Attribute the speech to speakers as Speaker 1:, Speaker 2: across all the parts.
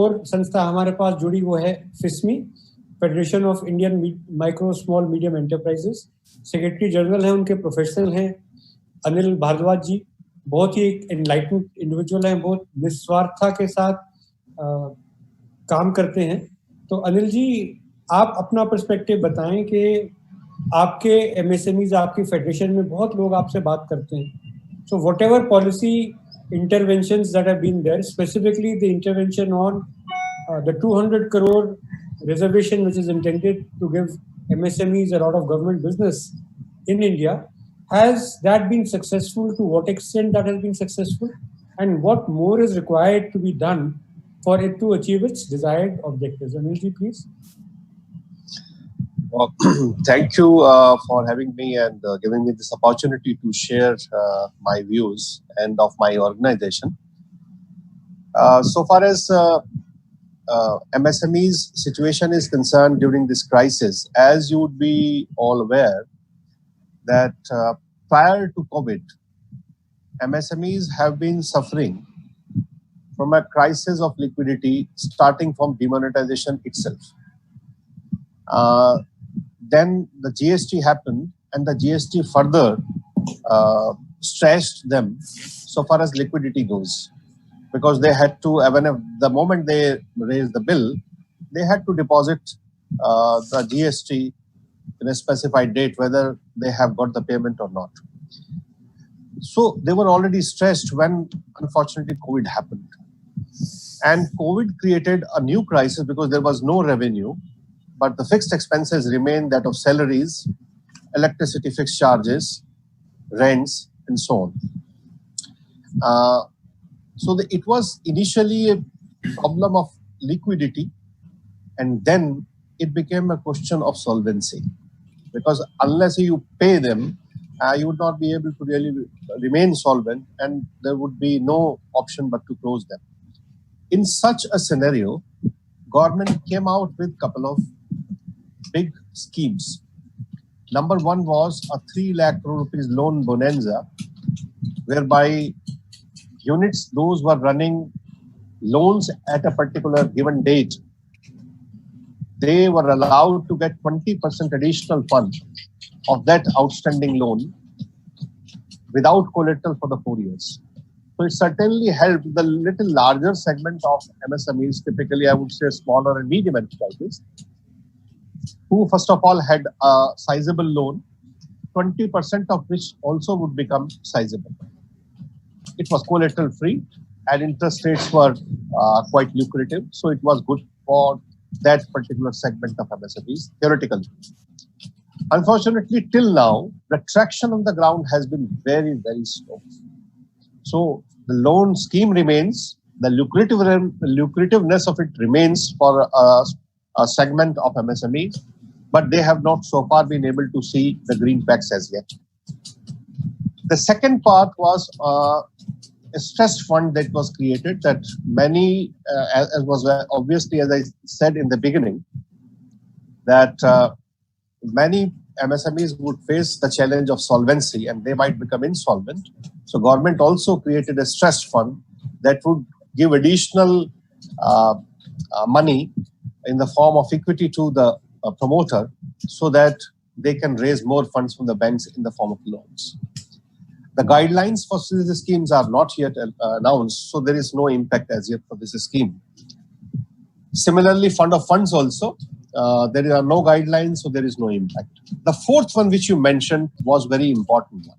Speaker 1: और संस्था हमारे पास जुड़ी वो है FISME, federation of Indian micro small medium enterprises. Secretary general हैं, उनके प्रोफेशनल हैं अनिल भारद्वाज जी। बहुत ही एक एनलाइटेंड इंडिविजुअल हैं, बहुत निस्वार्थता के साथ काम करते हैं। तो अनिल जी, आप अपना पर्सपेक्टिव बताएं कि आपके एमएसएमईज, आपकी फेडरेशन में बहुत लोग आपसे बात करते हैं। So what ever policy interventions that have been there, specifically the intervention on the 200 crore reservation which is intended to give MSMEs a lot of government business in India, has that been successful? To what extent that has been successful, and what more is required to be done for it to achieve its desired objectives? Anilji, please.
Speaker 2: Well, thank you for having me and giving me this opportunity to share my views and of my organization. So far as MSME's situation is concerned during this crisis, as you would be all aware that prior to COVID, MSMEs have been suffering from a crisis of liquidity starting from demonetization itself. Then the GST happened, and the GST further stressed them so far as liquidity goes, because they had to, the moment they raised the bill, they had to deposit the GST in a specified date, whether they have got the payment or not. So they were already stressed when, unfortunately, COVID happened. And COVID created a new crisis because there was no revenue, but the fixed expenses remain that of salaries, electricity fixed charges, rents, and so on. So it was initially a problem of liquidity, and then it became a question of solvency. Because unless you pay them, you would not be able to really remain solvent, and there would be no option but to close them. In such a scenario, government came out with a couple of big schemes. Number one was a 3 lakh crore rupees loan bonanza, whereby units, those were running loans at a particular given date, they were allowed to get 20% additional fund of that outstanding loan without collateral for the 4 years. So it certainly helped the little larger segment of MSMEs, typically I would say smaller and medium enterprises, who first of all had a sizable loan, 20% of which also would become sizable. It was collateral free and interest rates were quite lucrative. So it was good for that particular segment of MSMEs, theoretically. Unfortunately, till now, the traction on the ground has been very, very slow. So the loan scheme remains, the lucrativeness of it remains for a segment of MSMEs, but they have not so far been able to see the green packs as yet. The second part was a stress fund that was created, that many, as was obviously, as I said in the beginning, that many MSMEs would face the challenge of solvency and they might become insolvent. So government also created a stress fund that would give additional money in the form of equity to the promoter so that they can raise more funds from the banks in the form of loans. The guidelines for these schemes are not yet announced, so there is no impact as yet for this scheme. Similarly, fund of funds also, there are no guidelines, so there is no impact. The fourth one which you mentioned was very important one,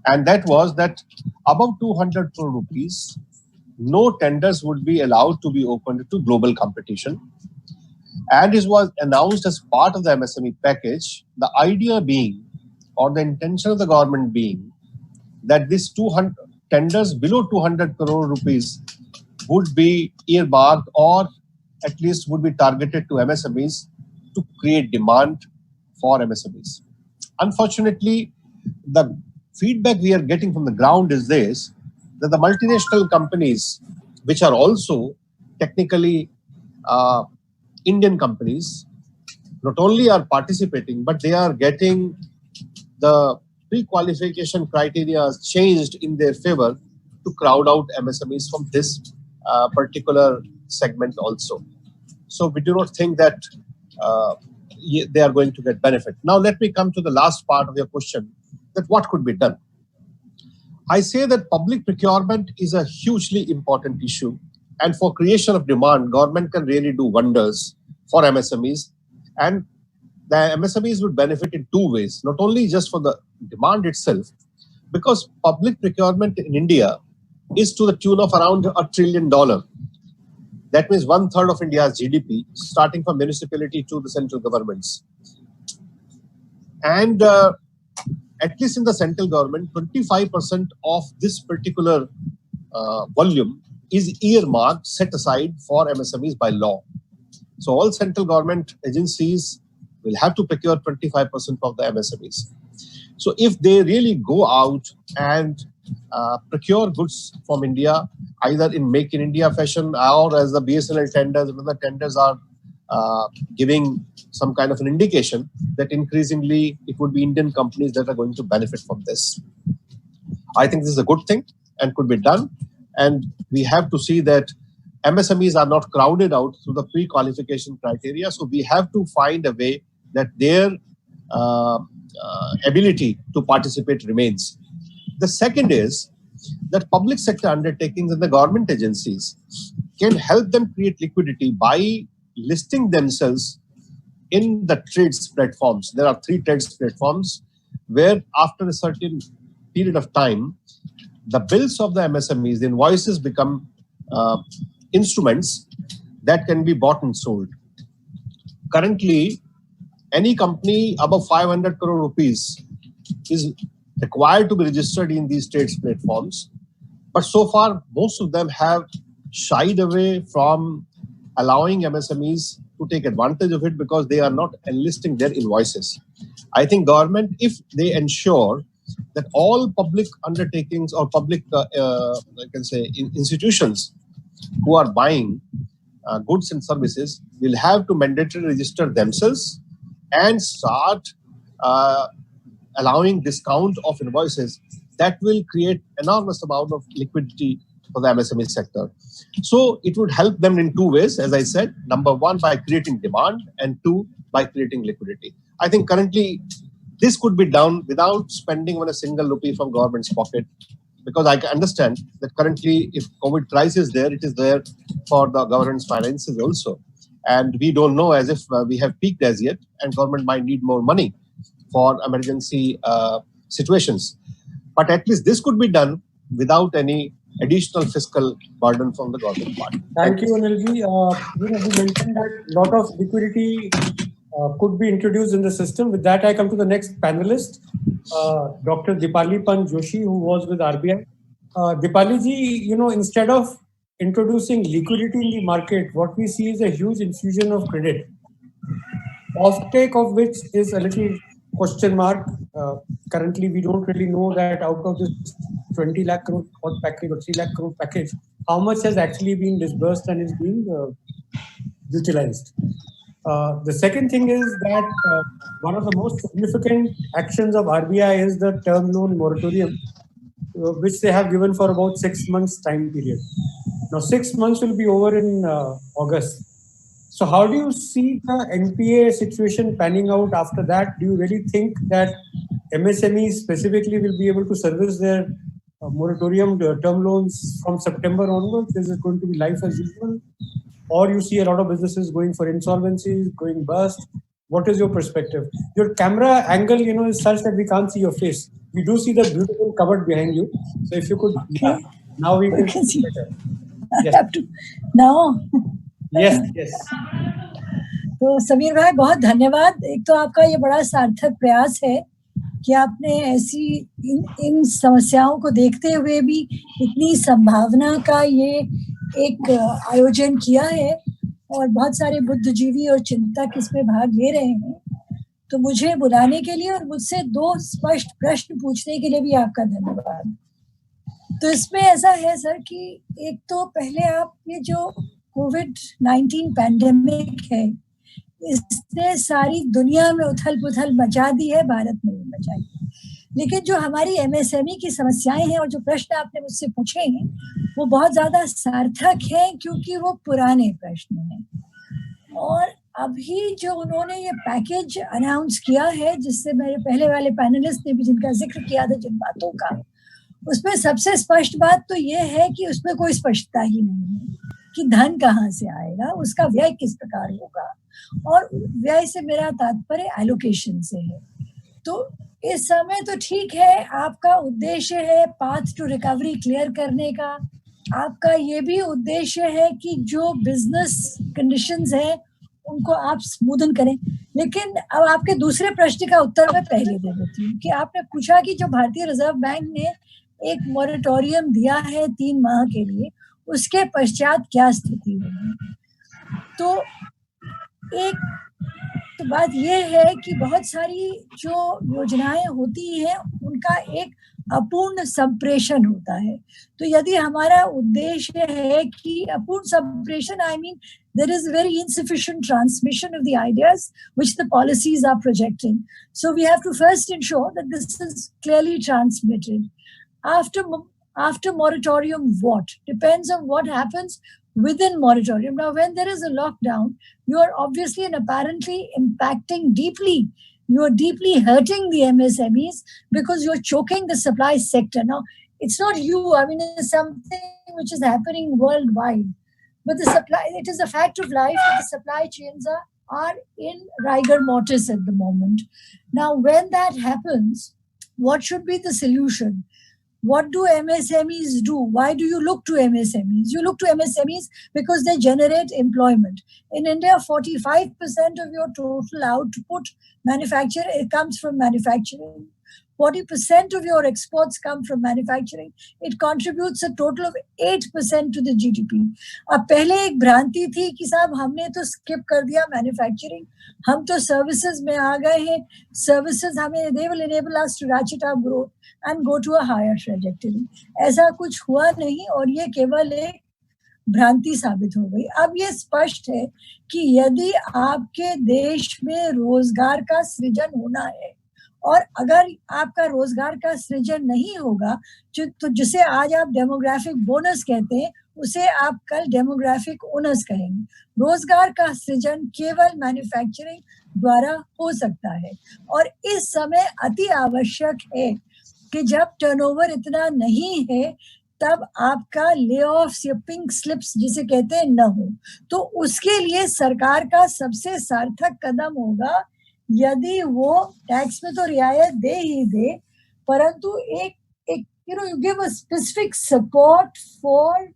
Speaker 2: and that was that above 200 crore rupees, no tenders would be allowed to be opened to global competition. And it was announced as part of the MSME package, the idea being, or the intention of the government being, that this 200 tenders below 200 crore rupees would be earmarked or at least would be targeted to MSMEs to create demand for MSMEs. Unfortunately, the feedback we are getting from the ground is this, that the multinational companies, which are also technically Indian companies, not only are participating, but they are getting the pre-qualification criteria changed in their favor to crowd out MSMEs from this particular segment also. So we do not think that they are going to get benefit. Now let me come to the last part of your question, that what could be done. I say that public procurement is a hugely important issue, and for creation of demand, government can really do wonders for MSMEs, and the MSMEs would benefit in two ways, not only just for the demand itself, because public procurement in India is to the tune of around $1 trillion. That means 1/3 of India's GDP, starting from municipality to the central governments. And at least in the central government, 25% of this particular volume is earmarked, set aside for MSMEs by law. So all central government agencies will have to procure 25% of the MSMEs. So if they really go out and procure goods from India, either in Make in India fashion, or as the BSNL tenders and other tenders are giving some kind of an indication that increasingly it would be Indian companies that are going to benefit from this. I think this is a good thing and could be done. And we have to see that MSMEs are not crowded out through the pre-qualification criteria. So we have to find a way that their ability to participate remains. The second is that public sector undertakings and the government agencies can help them create liquidity by listing themselves in the trades platforms. There are 3 trades platforms where after a certain period of time, the bills of the MSMEs, the invoices become instruments that can be bought and sold. Currently, any company above 500 crore rupees is required to be registered in these trades platforms. But so far, most of them have shied away from allowing MSMEs to take advantage of it because they are not enlisting their invoices. I think government, if they ensure that all public undertakings or public, institutions who are buying goods and services will have to mandatorily register themselves and start allowing discount of invoices, that will create enormous amount of liquidity for the MSME sector. So it would help them in 2 ways, as I said. Number 1, by creating demand, and 2, by creating liquidity. I think currently this could be done without spending even a single rupee from government's pocket, because I can understand that currently if COVID crisis is there, it is there for the government's finances also. And we don't know as if we have peaked as yet, and government might need more money for emergency situations. But at least this could be done without any additional fiscal burden from the government part.
Speaker 1: Thank you, Anilji. You mentioned that a lot of liquidity could be introduced in the system. With that, I come to the next panelist, Dr. Dipali Pant Joshi, who was with RBI. Dipali ji, instead of introducing liquidity in the market, what we see is a huge infusion of credit, offtake of which is a little question mark. Currently, we don't really know that out of this 20 lakh crore package or 3 lakh crore package, how much has actually been disbursed and is being utilized. The second thing is that one of the most significant actions of RBI is the term loan moratorium, which they have given for about 6 months time period. Now 6 months will be over in August. So how do you see the NPA situation panning out after that? Do you really think that MSMEs specifically will be able to service their moratorium term loans from September onwards? Is it going to be life as usual? Or you see a lot of businesses going for insolvencies, going bust? What is your perspective? Your camera angle, is such that we can't see your face. We do see the beautiful cupboard behind you. So if you could,
Speaker 3: okay.
Speaker 1: Now we can see better.
Speaker 3: Yes. I have to now.
Speaker 1: Yes.
Speaker 3: तो समीर भाई बहुत धन्यवाद. एक तो आपका ये बड़ा सार्थक प्रयास है कि आपने ऐसी इन समस्याओं को देखते हुए भी इतनी संभावना का ये एक आयोजन किया है और बहुत सारे बुद्धिजीवी और चिंतक इसमें भाग ले रहे हैं. तो मुझे बुलाने के लिए और मुझसे 2 स्पष्ट प्रश्न पूछने के लिए भी आपका धन्यवाद. तो इसमें ऐसा है सर कि एक तो पहले आप ये जो कोविड-19 पैंडेमिक है, इसने सारी दुनिया में उथल-पुथल मचा दी है, भारत में भी मचाई. लेकिन जो हमारी एमएसएमई की समस्याएं हैं और जो प्रश्न आपने मुझसे पूछे हैं वो बहुत ज्यादा सार्थक हैं क्योंकि वो पुराने प्रश्न हैं। और अभी जो उन्होंने ये पैकेज अनाउंस किया है, जिससे मेरे पहले वाले पैनलिस्ट ने भी जिनका जिक्र किया था जिन बातों का, उसमें सबसे स्पष्ट बात तो ये है कि उसमें कोई स्पष्टता ही नहीं है कि धन कहाँ से आएगा, उसका व्यय किस प्रकार होगा, और व्यय से मेरा तात्पर्य एलोकेशन से है। तो इस समय तो ठीक है, आपका उद्देश्य है पाथ टू रिकवरी क्लियर करने का, आपका ये भी उद्देश्य है कि जो बिजनेस कंडीशंस हैं उनको आप स्मूदन करें। लेकिन अब आपके दूसरे प्रश्न का उत्तर मैं पहले दे देती हूँ कि आपने पूछा कि जो भारतीय रिजर्व बैंक ने एक मॉरेटोरियम दिया है 3 माह के लिए, उसके पश्चात क्या स्थिति होगी। तो बात यह है कि बहुत सारी जो योजनाएं होती हैं उनका एक अपूर्ण संप्रेषण होता है। तो यदि हमारा उद्देश्य है कि अपूर्ण संप्रेषण, I mean there is very insufficient transmission of the ideas which the policies are projecting. So we have to first ensure that this is clearly transmitted. After moratorium, what? Depends on what happens within moratorium. Now, when there is a lockdown, you are obviously and apparently impacting deeply. You are deeply hurting the MSMEs because you're choking the supply sector. Now, it's not you. I mean, it's something which is happening worldwide. But it is a fact of life that the supply chains are in rigor mortis at the moment. Now, when that happens, what should be the solution? What do MSMEs do? Why do you look to MSMEs? You look to MSMEs because they generate employment. In India, 45% of your total output comes from manufacturing. 40% of your exports come from manufacturing. It contributes a total of 8% to the GDP. अब पहले एक भ्रांति थी कि साहब हमने तो skip कर दिया manufacturing, हम तो services में आ गए हैं, services हमें they will enable us to ratchet up growth and go to a higher trajectory. ऐसा कुछ हुआ नहीं और ये केवल एक भ्रांति साबित हो गई। अब ये स्पष्ट है कि यदि आपके देश में रोजगार का सृजन होना है और अगर आपका रोजगार का सृजन नहीं होगा तो जिसे आज आप डेमोग्राफिक बोनस कहते हैं उसे आप कल डेमोग्राफिक ओनर्स कहेंगे। रोजगार का सृजन केवल मैन्युफैक्चरिंग द्वारा हो सकता है और इस समय अति आवश्यक है कि जब टर्नओवर इतना नहीं है तब आपका ले ऑफ्स या पिंक स्लिप्स जिसे कहते हैं न हो। तो उसके लिए सरकार का सबसे सार्थक कदम होगा यदि वो टैक्स में तो रियायत दे ही दे, परंतु एक you give a specific support for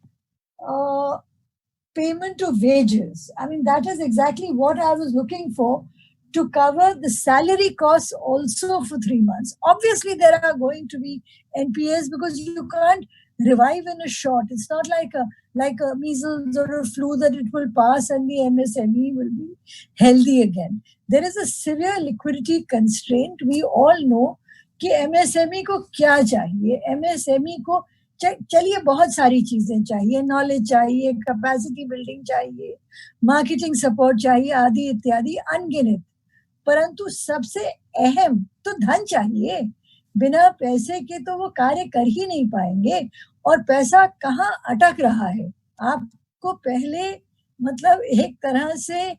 Speaker 3: payment of wages. I mean, that is exactly what I was looking for, to cover the salary costs also for 3 months. Obviously, there are going to be NPAs because you can't revive in a shot. It's not like a measles or a flu that it will pass and the MSME will be healthy again. There is a severe liquidity constraint. We all know कि MSME को क्या चाहिए। MSME को चलिए बहुत सारी चीजें चाहिए, नॉलेज चाहिए, कैपेसिटी बिल्डिंग चाहिए, मार्केटिंग सपोर्ट चाहिए, आदि इत्यादि अनगिनत, परंतु सबसे अहम तो धन चाहिए। बिना पैसे के तो वो कार्य कर ही नहीं पाएंगे। और पैसा कहाँ अटक रहा है, आपको पहले मतलब एक तरह से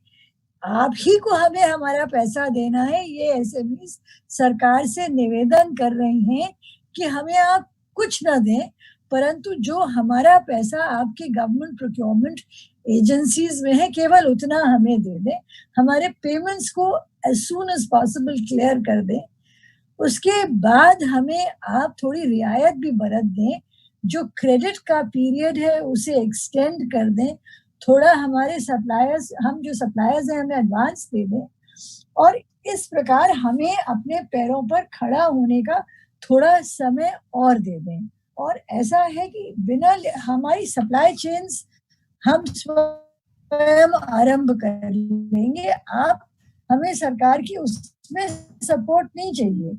Speaker 3: आप ही को हमें हमारा पैसा देना है। ये एसएमईज सरकार से निवेदन कर रहे हैं कि हमें आप कुछ ना दें, परंतु जो हमारा पैसा आपके गवर्नमेंट प्रोक्योरमेंट एजेंसीज में है केवल उतना हमें दे दें, हमारे पेमेंट्स को as soon as possible clear कर दें। उसके बाद हमें आप थोड़ी रियायत भी बरत दें, जो क्रेडिट का पीरियड है उसे एक्सटेंड कर दें, थोड़ा हमारे सप्लायर्स, हम जो सप्लायर्स हैं हमें एडवांस दे दें, और इस प्रकार हमें अपने पैरों पर खड़ा होने का थोड़ा समय और दे दें। और ऐसा है कि बिना हमारी सप्लाई चेन्स हम स्वयं आरंभ कर लेंगे। आप हमें सरकार की उसमें सपोर्ट नहीं चाहिए,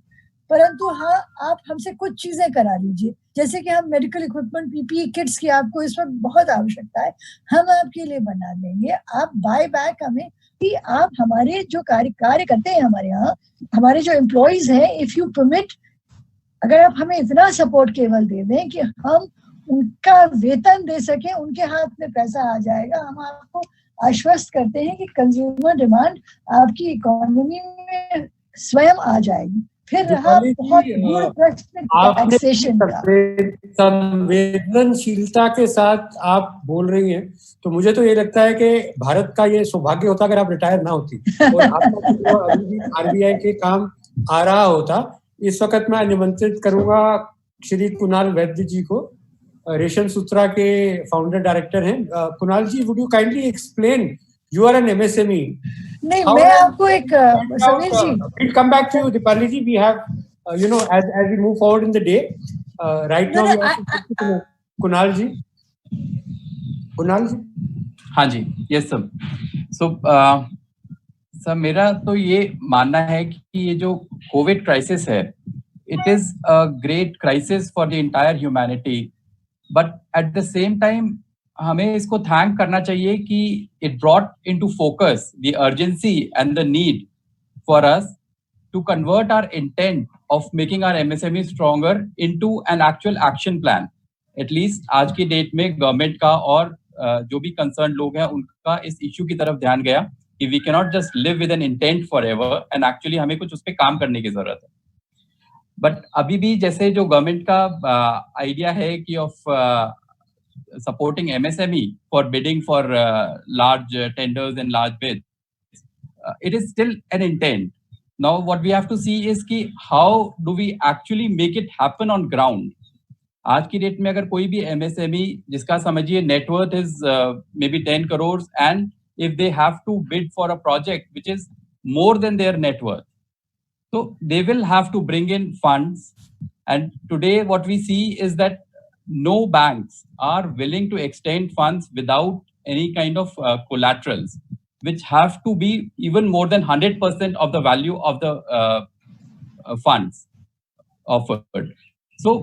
Speaker 3: परंतु हाँ आप हमसे कुछ चीजें करा लीजिए, जैसे कि हम मेडिकल इक्विपमेंट PPE किट्स की आपको इस वक्त बहुत आवश्यकता है, हम आपके लिए बना देंगे। आप बाय बैक हमें कि आप हमारे जो कार्य करते हैं हमारे यहाँ, हमारे जो एम्प्लॉइज हैं, इफ यू परमिट अगर आप हमें इतना सपोर्ट केवल दे दें कि हम उनका वेतन दे सके, उनके हाथ में पैसा आ जाएगा, हम आपको आश्वस्त करते हैं कि कंज्यूमर डिमांड आपकी इकोनॉमी में स्वयं आ जाएगी। फिर रहा बहुत बड़ा प्रश्न टैक्सेशन का।
Speaker 1: संवेदनशीलता के साथ आप बोल रही हैं, तो मुझे तो ये लगता है कि भारत का ये सौभाग्य होता अगर आप रिटायर ना होती और आपका अभी भी आरबीआई के काम आ रहा होता। इस वक्त मैं निमंत्रित करूंगा श्री कुणाल वैद्य जी को, रेशम सूत्रा के फाउंडर डायरेक्टर हैं। Kunal ji, would you kindly explain, you are an MSME.
Speaker 3: नहीं, मैं आपको एक समीर जी,
Speaker 1: we'll come back to you, Dipali ji. We have as we move forward in the day, right now we have Kunal ji.
Speaker 4: हाँ जी, yes sir. So sir, मेरा तो ये मानना है कि ये जो कोविड क्राइसिस है, it is a great crisis for the entire humanity, but at the same time हमें इसको थैंक करना चाहिए कि it brought into focus the urgency and the need for us to convert our intent of making our MSME stronger into an actual action plan. At least आज की date में government का और जो भी कंसर्न लोग हैं उनका इस इश्यू की तरफ ध्यान गया कि we can not just live with an intent for ever, and actually हमें कुछ उस पर काम करने की जरूरत है। बट अभी भी जैसे जो गवर्नमेंट का आइडिया है कि of supporting MSME for bidding for large tenders and large bids, it is still an intent. Now what we have to see is कि how do we actually make it happen on ground. आज की date में अगर कोई भी MSME जिसका समझिए net worth is maybe 10 crores, and if they have to bid for a project which is more than their net worth, so they will have to bring in funds. And today what we see is that no banks are willing to extend funds without any kind of collaterals, which have to be even more than 100% of the value of the funds offered. So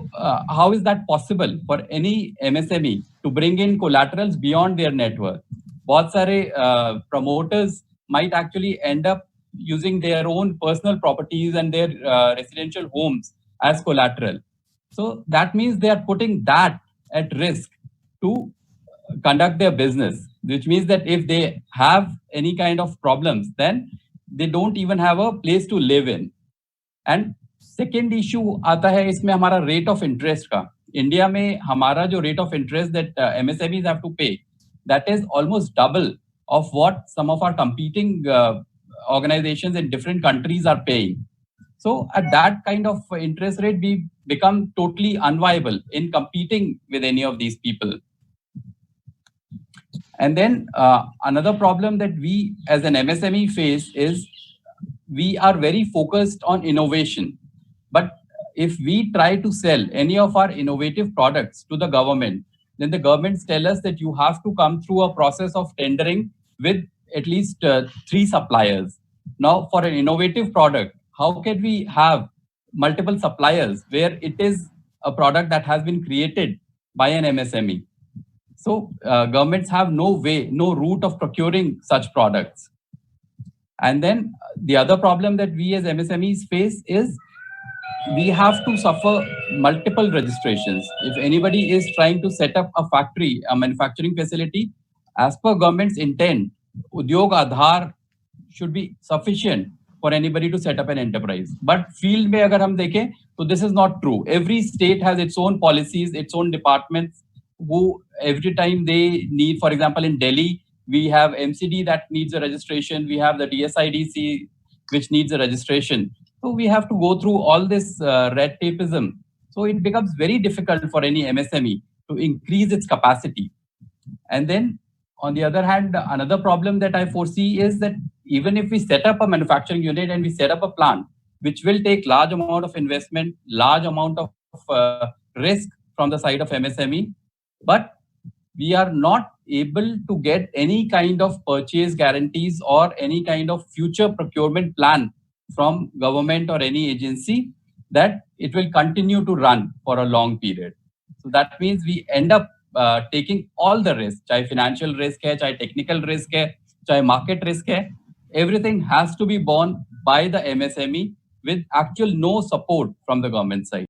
Speaker 4: how is that possible for any MSME to bring in collaterals beyond their net worth? बहुत सारे promoters might actually end up using their own personal properties and their residential homes as collateral. So that means they are putting that at risk to conduct their business, which means that if they have any kind of problems, then they don't even have a place to live in. And second issue आता है इसमें हमारा rate of interest का। India में हमारा जो rate of interest that MSMEs have to pay, that is almost double of what some of our competing organizations in different countries are paying. So at that kind of interest rate, we become totally unviable in competing with any of these people. And then another problem that we as an MSME face is we are very focused on innovation. But if we try to sell any of our innovative products to the government, then the governments tell us that you have to come through a process of tendering with at least 3 suppliers. Now, for an innovative product, how can we have multiple suppliers where it is a product that has been created by an MSME? So governments have no way, no route of procuring such products. And then the other problem that we as MSMEs face is we have to suffer multiple registrations. If anybody is trying to set up a factory, a manufacturing facility, as per government's intent, Udyog Aadhaar should be sufficient for anybody to set up an enterprise. But field में अगर हम देखें तो this is not true. Every state has its own policies, its own departments who every time they need, for example in Delhi, we have MCD that needs a registration, we have the DSIDC which needs a registration. So we have to go through all this red tapeism. So it becomes very difficult for any MSME to increase its capacity. And then on the other hand, another problem that I foresee is that even if we set up a manufacturing unit and we set up a plant, which will take large amount of investment, large amount of risk from the side of MSME, but we are not able to get any kind of purchase guarantees or any kind of future procurement plan from government or any agency that it will continue to run for a long period. So that means we end up taking all the risk, चाहे financial risk है, चाहे technical risk है, चाहे market risk है, everything has to be borne by the MSME with actual no support from the government side.